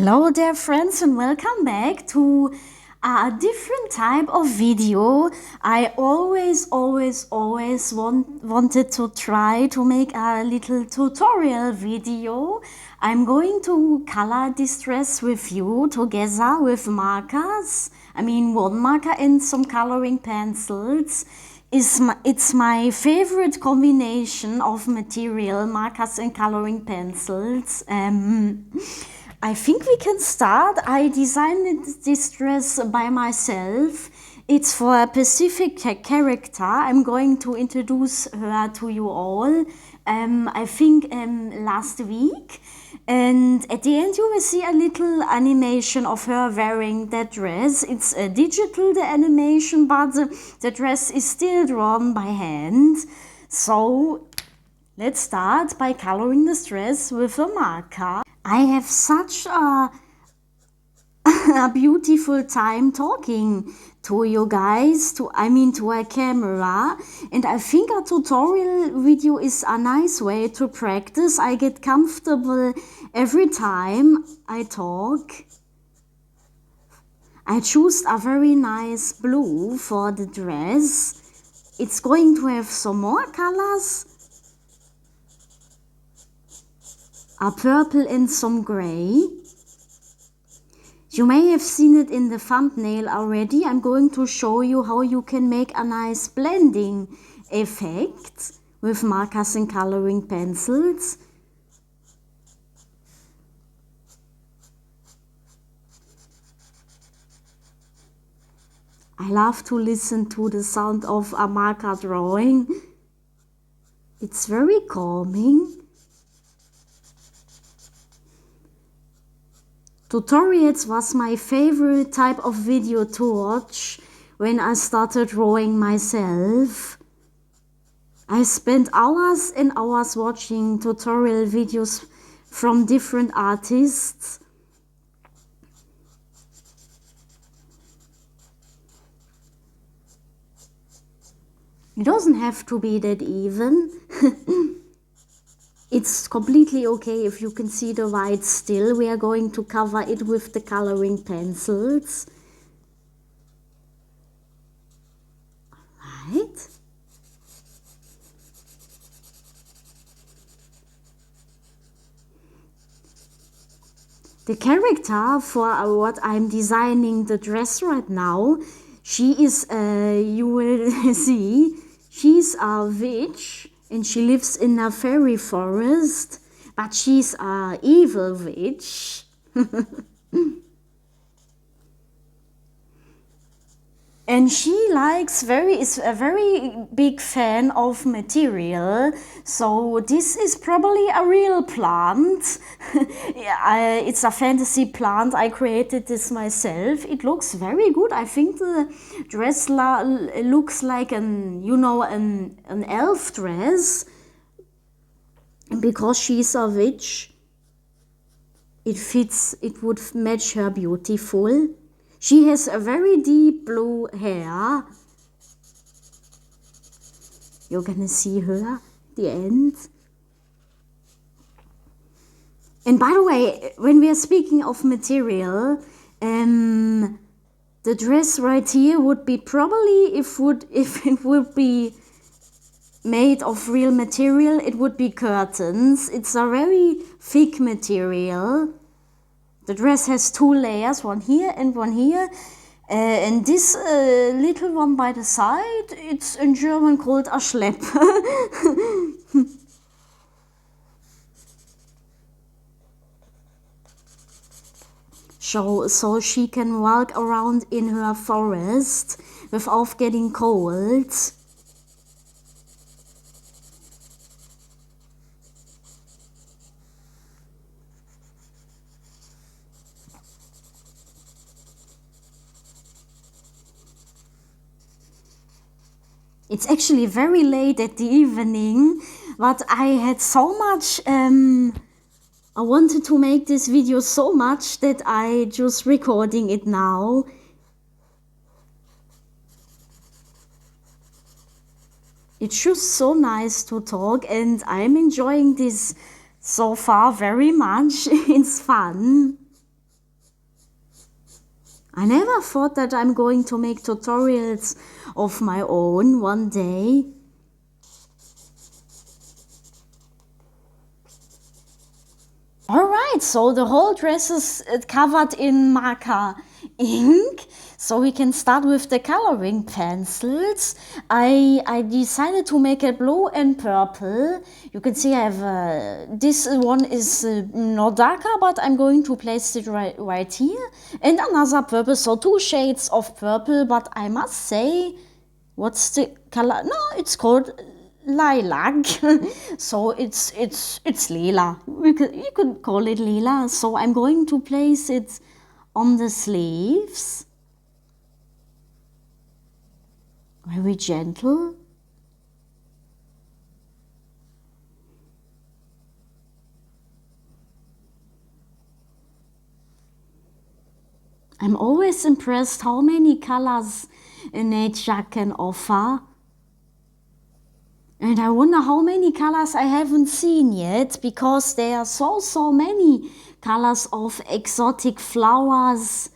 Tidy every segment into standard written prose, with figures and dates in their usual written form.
Hello there friends, and welcome back to a different type of video. I always wanted to try to make a little tutorial video. I'm going to color this dress with you together with markers. One marker and some coloring pencils. It's my favorite combination of material, markers and coloring pencils. I think we can start. I designed this dress by myself. It's for a specific character. I'm going to introduce her to you all, I think last week. And at the end you will see a little animation of her wearing that dress. It's digital, the animation, but the dress is still drawn by hand. So let's start by coloring this dress with a marker. I have such a beautiful time talking to you guys, to a camera, and I think a tutorial video is a nice way to practice. I get comfortable every time I talk. I chose a very nice blue for the dress. It's going to have some more colors, a purple and some gray. You may have seen it in the thumbnail already. I'm going to show you how you can make a nice blending effect with markers and coloring pencils. I love to listen to the sound of a marker drawing. It's very calming. Tutorials was my favorite type of video to watch when I started drawing myself. I spent hours and hours watching tutorial videos from different artists. It doesn't have to be that even. It's completely okay if you can see the white still. We are going to cover it with the coloring pencils. Alright. The character for what I'm designing the dress right now, she is, you will see, she's a witch. And she lives in a fairy forest, but she's an evil witch. And she is a very big fan of material. So this is probably a real plant. It's a fantasy plant. I created this myself. It looks very good. I think the dress looks like an elf dress. And because she's a witch, it would match her beautiful. She has a very deep blue hair. You're gonna see her at the end. And by the way, when we are speaking of material, the dress right here would be probably, if it would be made of real material, it would be curtains. It's a very thick material. The dress has two layers, one here and one here. And this little one by the side, it's in German called a Schleppe. So she can walk around in her forest without getting cold. It's actually very late at the evening, but I had so much, I wanted to make this video so much that I just recording it now. It's just so nice to talk, and I'm enjoying this so far very much. It's fun. I never thought that I'm going to make tutorials of my own one day. Alright, so the whole dress is covered in marker ink. So we can start with the coloring pencils. I decided to make it blue and purple. You can see I have, this one is not darker, but I'm going to place it right here. And another purple, so 2 shades of purple, but I must say, what's the color? No, it's called lilac. So it's lila. You could call it lila. So I'm going to place it on the sleeves. Very gentle. I'm always impressed how many colors nature can offer. And I wonder how many colors I haven't seen yet, because there are so many colors of exotic flowers.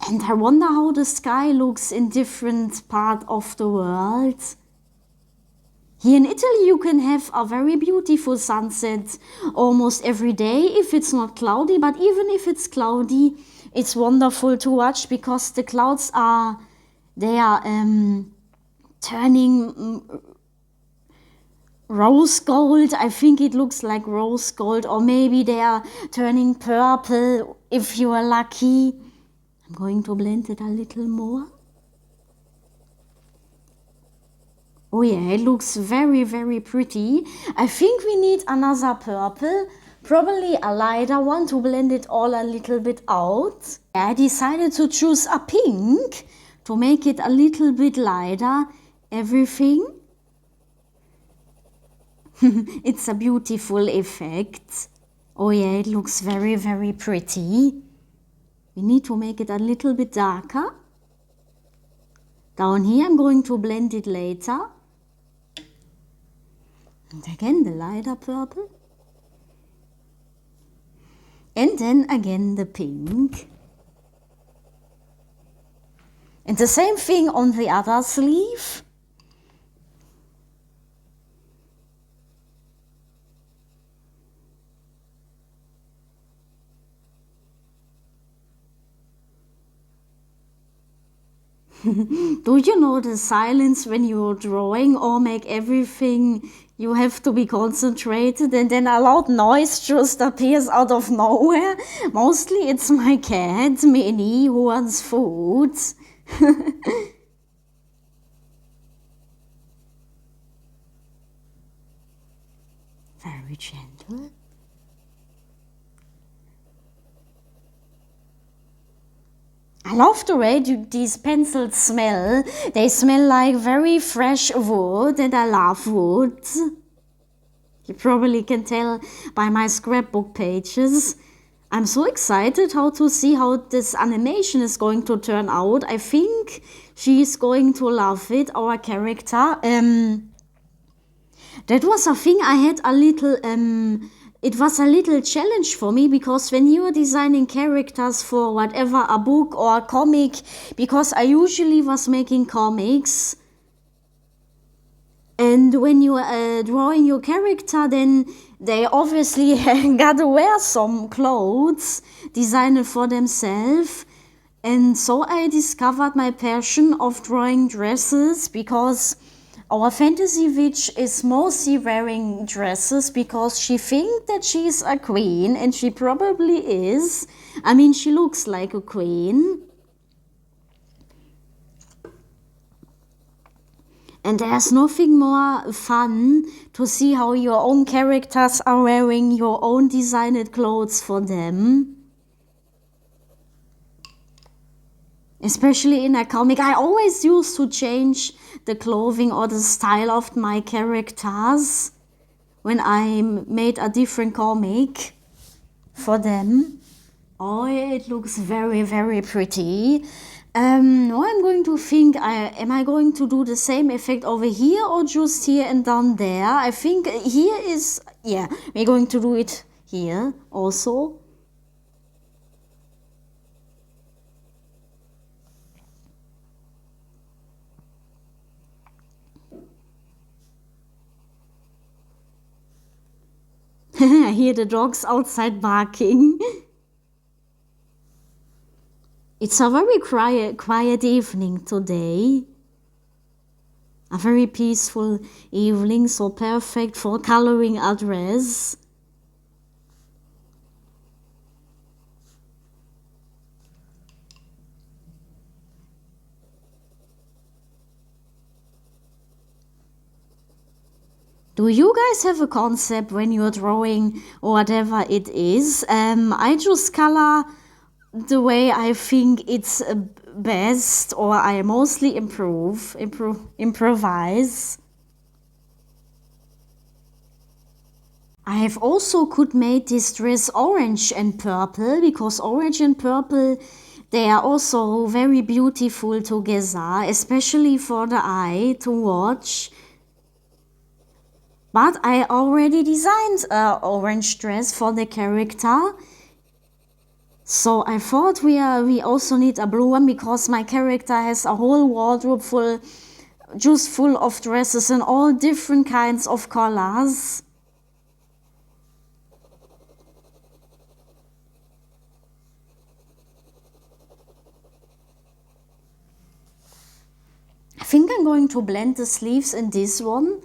And I wonder how the sky looks in different parts of the world. Here in Italy you can have a very beautiful sunset almost every day if it's not cloudy, but even if it's cloudy, it's wonderful to watch, because the clouds are turning rose gold. I think it looks like rose gold, or maybe they are turning purple if you are lucky. I'm going to blend it a little more. Oh yeah, it looks very pretty. I think we need another purple, probably a lighter one, to blend it all a little bit out. I decided to choose a pink to make it a little bit lighter. Everything. It's a beautiful effect. Oh yeah, it looks very pretty. We need to make it a little bit darker. Down here I'm going to blend it later. And again the lighter purple. And then again the pink. And the same thing on the other sleeve. Do you know the silence when you're drawing or make everything, you have to be concentrated, and then a loud noise just appears out of nowhere? Mostly it's my cat, Minnie, who wants food. Very gentle. I love the way these pencils smell. They smell like very fresh wood, and I love wood. You probably can tell by my scrapbook pages. I'm so excited to see how this animation is going to turn out. I think she's going to love it, our character. That was a thing I had a little... It was a little challenge for me, because when you are designing characters for whatever, a book or a comic, because I usually was making comics, and when you are drawing your character, then they obviously gotta wear some clothes designed for themselves. And so I discovered my passion of drawing dresses, because our fantasy witch is mostly wearing dresses because she thinks that she's a queen, and she probably is. I mean, she looks like a queen. And there's nothing more fun to see how your own characters are wearing your own designed clothes for them. Especially in a comic. I always used to change the clothing or the style of my characters when I made a different comic for them. Oh, it looks very pretty. Now I'm going to think, am I going to do the same effect over here or just here and down there? I think here is, yeah, we're going to do it here also. I hear the dogs outside barking. It's a very quiet evening today. A very peaceful evening, so perfect for coloring a dress. Do you guys have a concept when you're drawing or whatever it is? I just color the way I think it's best, or I mostly improvise. I have also could make this dress orange and purple, because orange and purple, they are also very beautiful together, especially for the eye to watch. But I already designed an orange dress for the character. So I thought we also need a blue one, because my character has a whole wardrobe full of dresses in all different kinds of colors. I think I'm going to blend the sleeves in this one.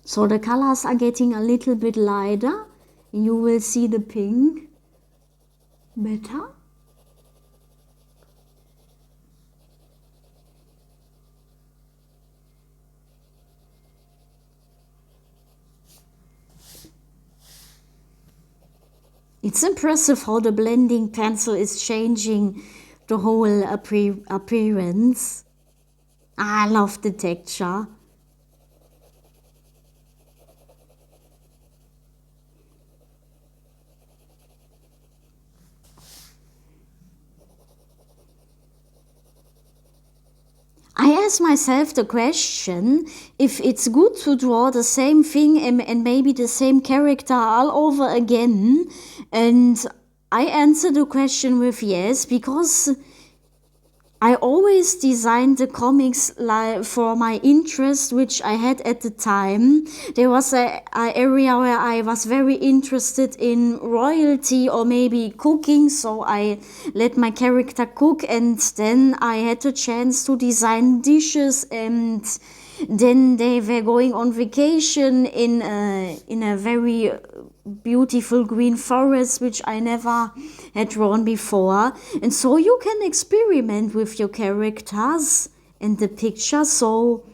So the colors are getting a little bit lighter. You will see the pink better. It's impressive how the blending pencil is changing the whole appearance. I love the texture. I ask myself the question if it's good to draw the same thing and maybe the same character all over again. And I answer the question with yes, because I always designed the comics for my interest, which I had at the time. There was an area where I was very interested in royalty or maybe cooking, so I let my character cook, and then I had the chance to design dishes, and then they were going on vacation in a very beautiful green forest, which I never had drawn before. And so you can experiment with your characters and the picture. So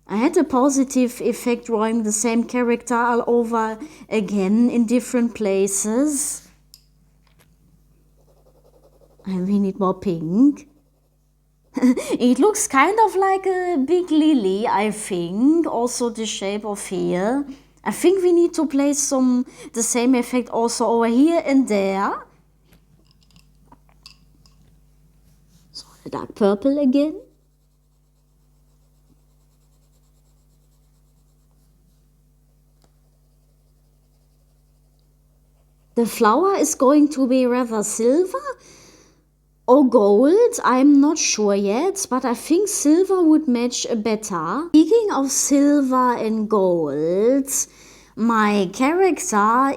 I had a positive effect drawing the same character all over again in different places. And we need more pink. It looks kind of like a big lily, I think. Also the shape of here. I think we need to place the same effect also over here and there. So the dark purple again. The flower is going to be rather silver or gold, I'm not sure yet, but I think silver would match better. Speaking of silver and gold, my character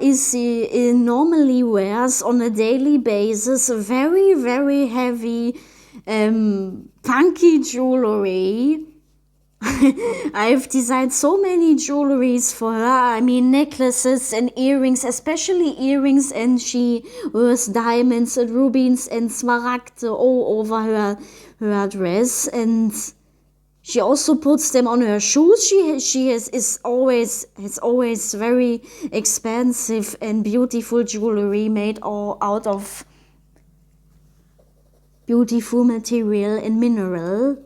normally wears on a daily basis very, very heavy punky jewelry. I've designed so many jewelries for her. I mean, necklaces and earrings, especially earrings, and she wears diamonds and rubies and smaragd all over her dress, and she also puts them on her shoes. She has always very expensive and beautiful jewelry made all out of beautiful material and mineral.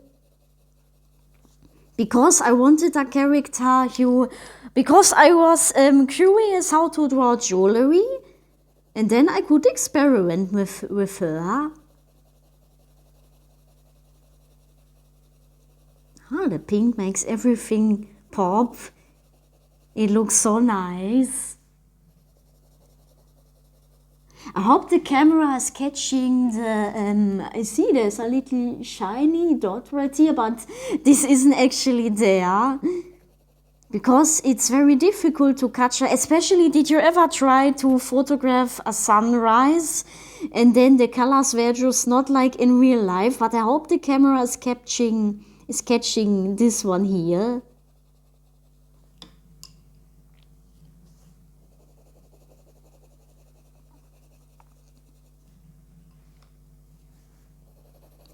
Because I wanted a character because I was curious how to draw jewelry, and then I could experiment with her. The pink makes everything pop. It looks so nice. I hope the camera is catching I see there's a little shiny dot right here, but this isn't actually there. because it's very difficult to capture, especially did you ever try to photograph a sunrise and then the colors were just not like in real life, but I hope the camera is catching this one here.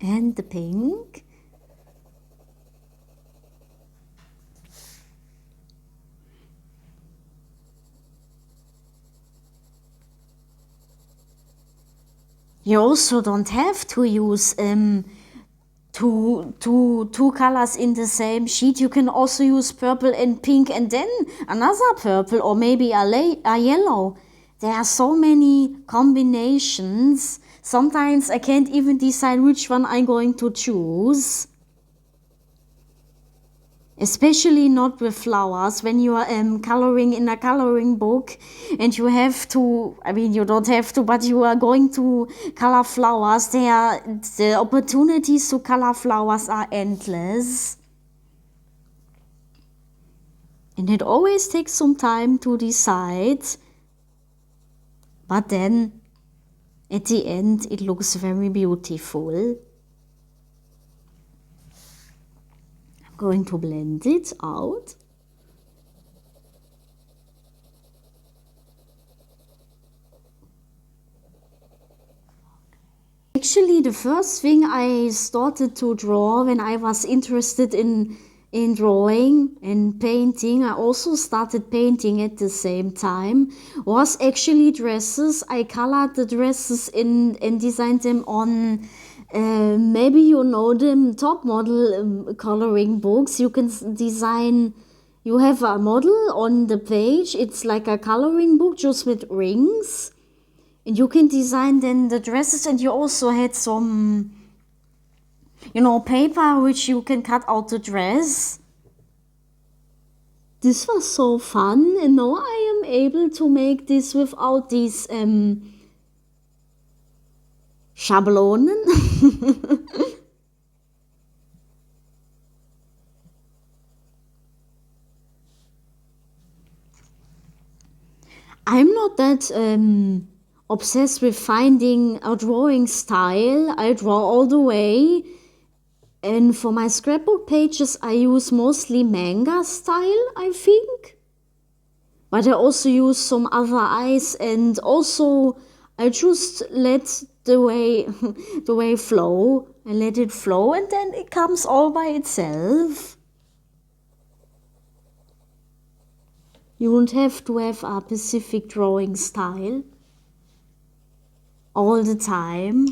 And the pink. You also don't have to use two colors in the same sheet. You can also use purple and pink and then another purple or maybe a yellow. There are so many combinations. Sometimes I can't even decide which one I'm going to choose. Especially not with flowers, when you are coloring in a coloring book and you have to, I mean you don't have to, but you are going to color flowers. The opportunities to color flowers are endless. And it always takes some time to decide. But then at the end it looks very beautiful. Going to blend it out. Actually, the first thing I started to draw when I was interested in drawing and painting, I also started painting at the same time, was actually dresses. I colored the dresses and designed them on maybe you know them top model coloring books. You can design, you have a model on the page, it's like a coloring book just with rings, and you can design then the dresses, and you also had some, you know, paper which you can cut out the dress. This was so fun, and now I am able to make this without these Schablonen. I'm not that obsessed with finding a drawing style. I draw all the way. And for my scrapbook pages, I use mostly manga style, I think. But I also use some other eyes, and also I just let the way flow. I let it flow, and then it comes all by itself. You won't have to have a specific drawing style all the time.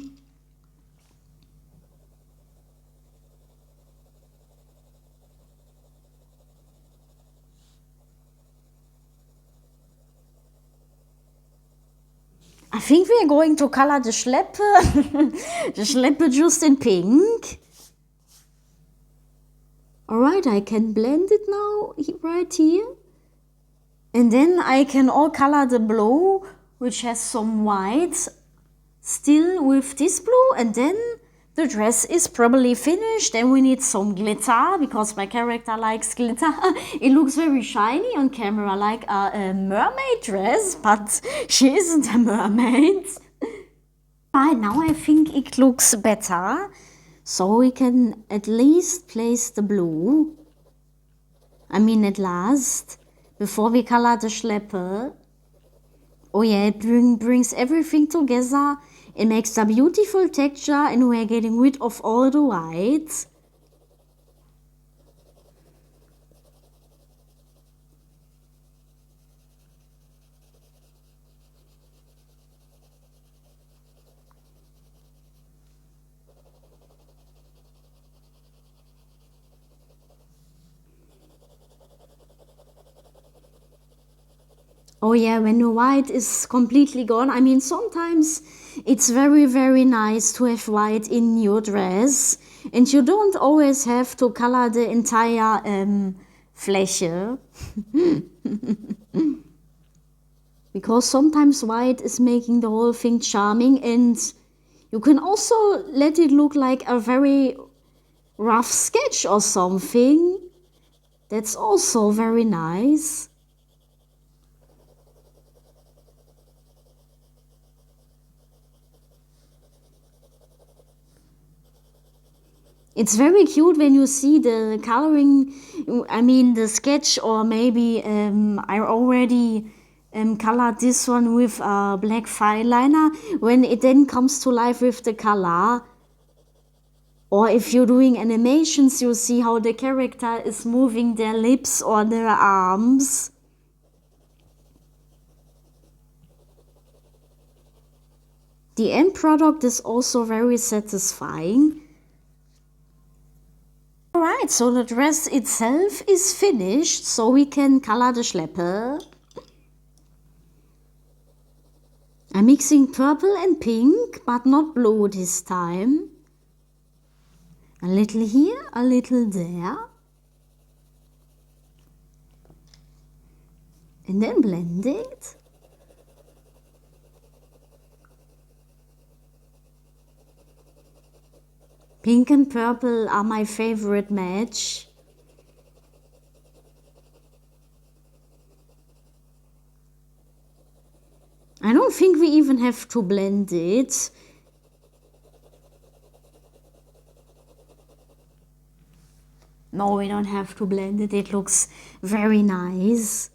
I think we're going to color the Schleppe, the Schleppe just in pink. Alright, I can blend it now, right here. And then I can all color the blue, which has some white, still with this blue, and then the dress is probably finished. Then we need some glitter, because my character likes glitter. It looks very shiny on camera, like a mermaid dress, but she isn't a mermaid. Right now I think it looks better, so we can at least place the blue. I mean at last, before we color the Schleppe. Oh yeah, it brings everything together. It makes a beautiful texture, and we're getting rid of all the whites. Oh yeah, when the white is completely gone, I mean sometimes it's very, very nice to have white in your dress, and you don't always have to color the entire Fläche. Because sometimes white is making the whole thing charming, and you can also let it look like a very rough sketch or something. That's also very nice. It's very cute when you see the coloring, I mean the sketch, or maybe I already colored this one with a black file liner. When it then comes to life with the color, or if you're doing animations, you see how the character is moving their lips or their arms. The end product is also very satisfying. Alright, so the dress itself is finished, so we can color the Schleppe. I'm mixing purple and pink, but not blue this time. A little here, a little there. And then blend it. Pink and purple are my favorite match. I don't think we even have to blend it. No, we don't have to blend it. It looks very nice.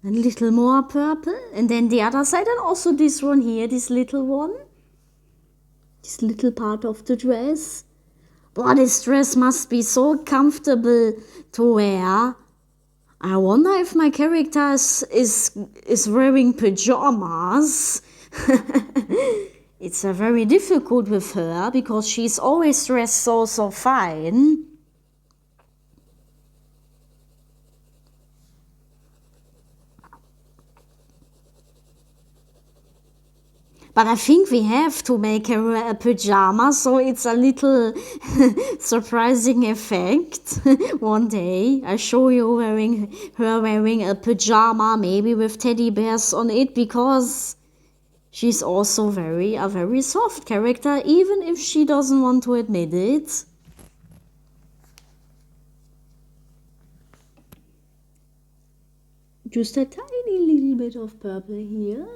A little more purple. And then the other side, and also this one here, this little one. This little part of the dress. Boah, this dress must be so comfortable to wear. I wonder if my character is wearing pajamas. It's very difficult with her because she's always dressed so fine. But I think we have to make her wear a pajama, so it's a little surprising effect. One day I show you her wearing a pajama, maybe with teddy bears on it, because she's also a very soft character, even if she doesn't want to admit it. Just a tiny little bit of purple here.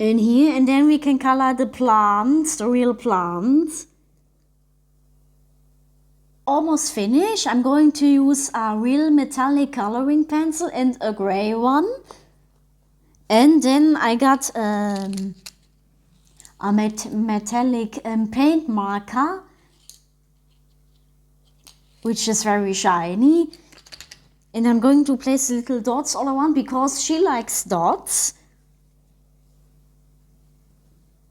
And here, and then we can color the plants, the real plants. Almost finished. I'm going to use a real metallic coloring pencil and a gray one. And then I got a metallic paint marker, which is very shiny. And I'm going to place little dots all around because she likes dots.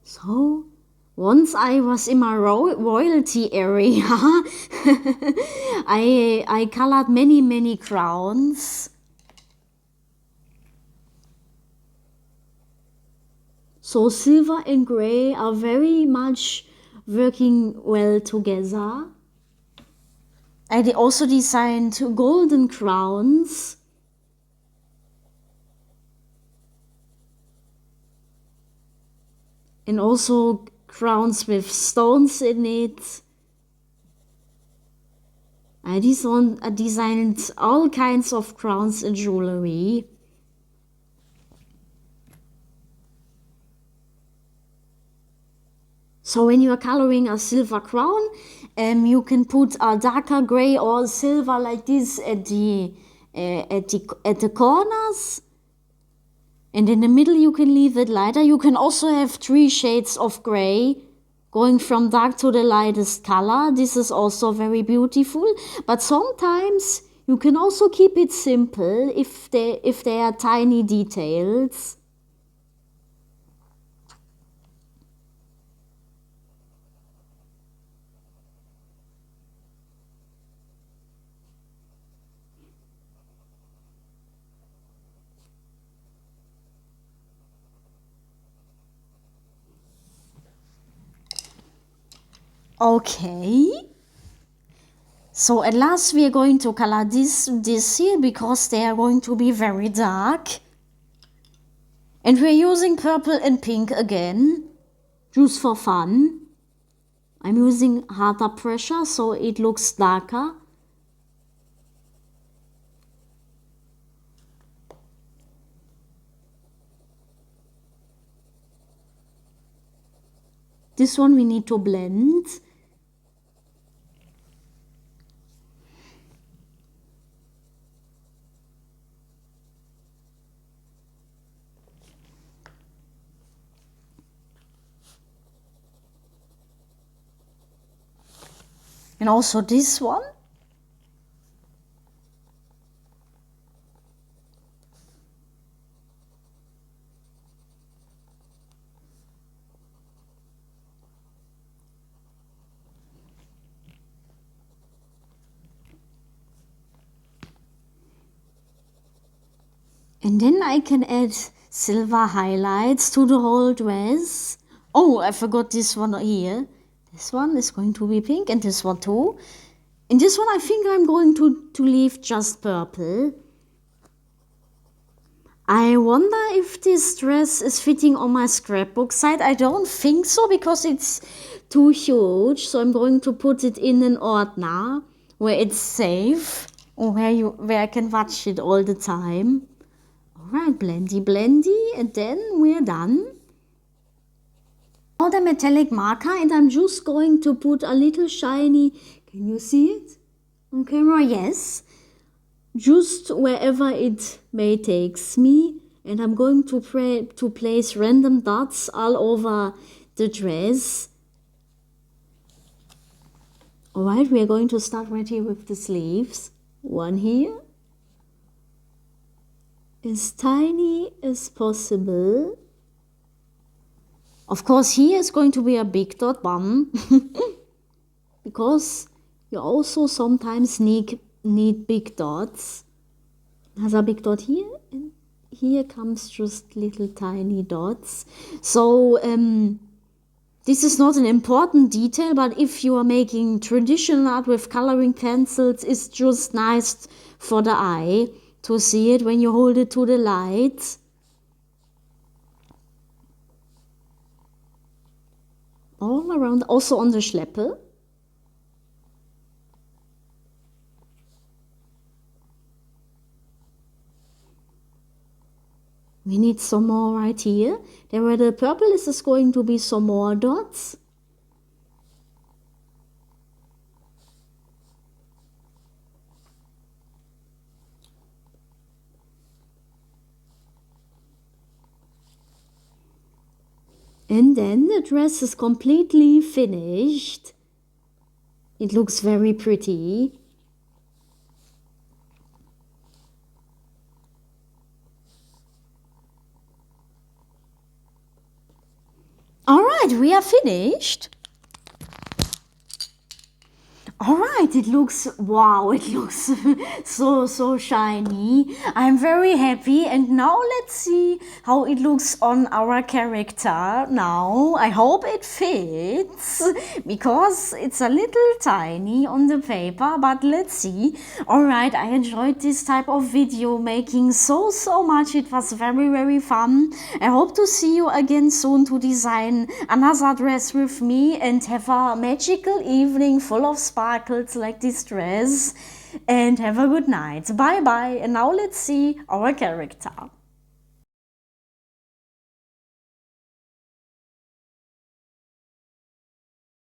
So, once I was in my royalty area, I colored many crowns. So silver and gray are very much working well together. I also designed golden crowns. And also crowns with stones in it. I designed all kinds of crowns and jewelry. So when you are coloring a silver crown, you can put a darker gray or silver like this at the corners. And in the middle you can leave it lighter. You can also have 3 shades of gray, going from dark to the lightest color. This is also very beautiful. But sometimes you can also keep it simple if there are tiny details. Okay, so at last we are going to color this here because they are going to be very dark. And we're using purple and pink again, just for fun. I'm using harder pressure so it looks darker. This one we need to blend. And also this one. And then I can add silver highlights to the whole dress. Oh, I forgot this one here. This one is going to be pink and this one too. And this one I think I'm going to leave just purple. I wonder if this dress is fitting on my scrapbook side. I don't think so because it's too huge. So I'm going to put it in an ordner where it's safe or where I can watch it all the time. Alright, blendy, blendy, and then we're done. Now the metallic marker, and I'm just going to put a little shiny, can you see it on camera? Yes. Just wherever it may takes me, and I'm going to place random dots all over the dress. Alright, we are going to start right here with the sleeves. One here. As tiny as possible. Of course, here is going to be a big dot one because you also sometimes need big dots. There's a big dot here, and here comes just little tiny dots. So this is not an important detail, but if you are making traditional art with coloring pencils, it's just nice for the eye to see it when you hold it to the light. All around, also on the schleppe. We need some more right here. There where the purple is going to be some more dots. And then the dress is completely finished. It looks very pretty. All right, we are finished. All right, it looks, wow, it looks so shiny. I'm very happy, and now let's see how it looks on our character now. I hope it fits because it's a little tiny on the paper, but let's see. All right, I enjoyed this type of video making so much. It was very fun. I hope to see you again soon to design another dress with me and have a magical evening full of sparkles like this dress, and have a good night. Bye bye. And now let's see our character.